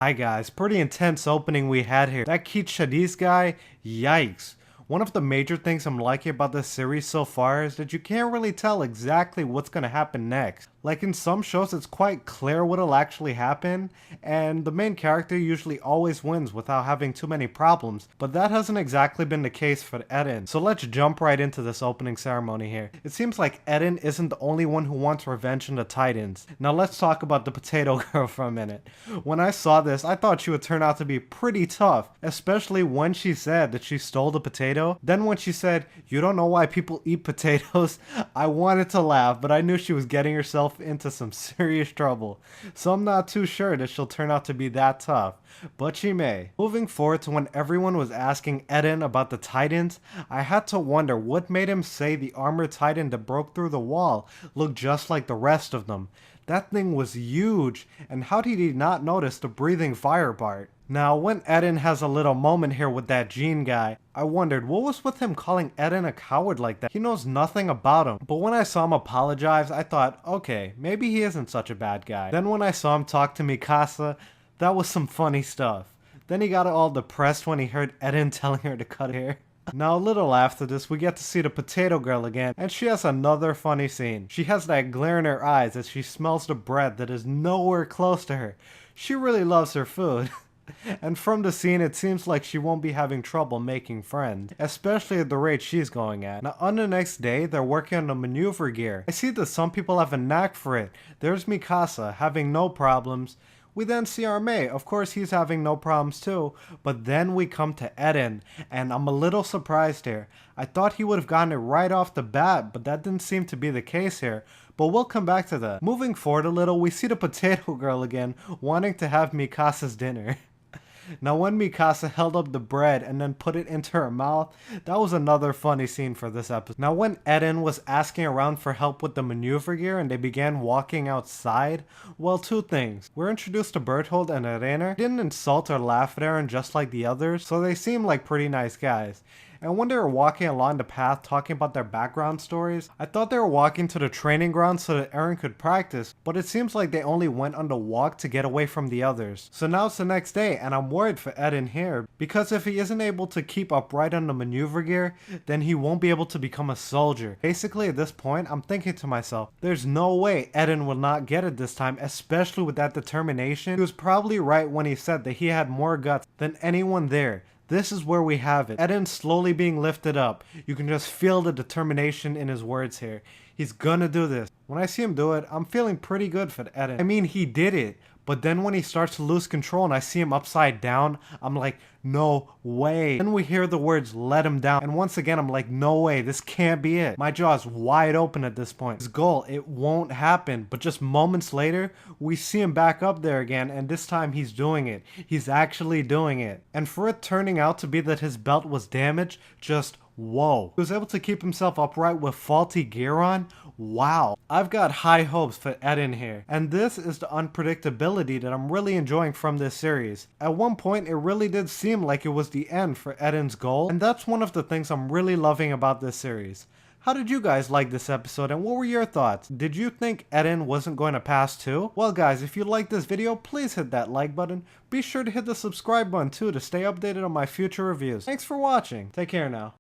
Hi guys, pretty intense opening we had here. That Keith Shadis guy, yikes. One of the major things I'm liking about this series so far is that you can't really tell exactly what's gonna happen next. Like in some shows it's quite clear what'll actually happen, and the main character usually always wins without having too many problems, but that hasn't exactly been the case for Eren. So let's jump right into this opening ceremony here. It seems like Eren isn't the only one who wants revenge on the Titans. Now let's talk about the Potato Girl for a minute. When I saw this, I thought she would turn out to be pretty tough, especially when she said that she stole the potato. Then when she said, "You don't know why people eat potatoes," I wanted to laugh, but I knew she was getting herself into some serious trouble. So I'm not too sure that she'll turn out to be that tough, but she may. Moving forward to when everyone was asking Eren about the Titans, I had to wonder what made him say the armored Titan that broke through the wall looked just like the rest of them. That thing was huge, and how did he not notice the breathing fire part? Now, when Eren has a little moment here with that Jean guy, I wondered what was with him calling Eren a coward like that. He knows nothing about him. But when I saw him apologize, I thought, okay, maybe he isn't such a bad guy. Then when I saw him talk to Mikasa, that was some funny stuff. Then he got all depressed when he heard Eren telling her to cut hair. Now a little after this, we get to see the Potato Girl again, and she has another funny scene. She has that glare in her eyes as she smells the bread that is nowhere close to her. She really loves her food. And from the scene, it seems like she won't be having trouble making friends, especially at the rate she's going at. Now on the next day, they're working on the maneuver gear. I see that some people have a knack for it. There's Mikasa having no problems. We then see Arme, of course he's having no problems too, but then we come to Eren, and I'm a little surprised here. I thought he would have gotten it right off the bat, but that didn't seem to be the case here, but we'll come back to that. Moving forward a little, we see the Potato Girl again, wanting to have Mikasa's dinner. Now when Mikasa held up the bread and then put it into her mouth, that was another funny scene for this episode. Now when Eren was asking around for help with the maneuver gear and they began walking outside, well, two things. We're introduced to Berthold and Reiner. They didn't insult or laugh at Eren just like the others, so they seem like pretty nice guys. And when they were walking along the path talking about their background stories, I thought they were walking to the training ground so that Eren could practice, but it seems like they only went on the walk to get away from the others. So now it's the next day and I'm worried for Eren here, because if he isn't able to keep upright on the maneuver gear, then he won't be able to become a soldier. Basically at this point, I'm thinking to myself, there's no way Eren will not get it this time, especially with that determination. He was probably right when he said that he had more guts than anyone there. This is where we have it. Eren slowly being lifted up. You can just feel the determination in his words here. He's gonna do this. When I see him do it, I'm feeling pretty good for Eren. I mean, he did it. But then when he starts to lose control and I see him upside down, I'm like, no way. Then we hear the words, let him down. And once again, I'm like, no way, this can't be it. My jaw's wide open at this point. His goal, it won't happen. But just moments later, we see him back up there again. And this time he's doing it. He's actually doing it. And for it turning out to be that his belt was damaged, just whoa. He was able to keep himself upright with faulty gear on? Wow. I've got high hopes for Eren here. And this is the unpredictability that I'm really enjoying from this series. At one point, it really did seem like it was the end for Eren's goal. And that's one of the things I'm really loving about this series. How did you guys like this episode and what were your thoughts? Did you think Eren wasn't going to pass too? Well guys, if you liked this video, please hit that like button. Be sure to hit the subscribe button too to stay updated on my future reviews. Thanks for watching. Take care now.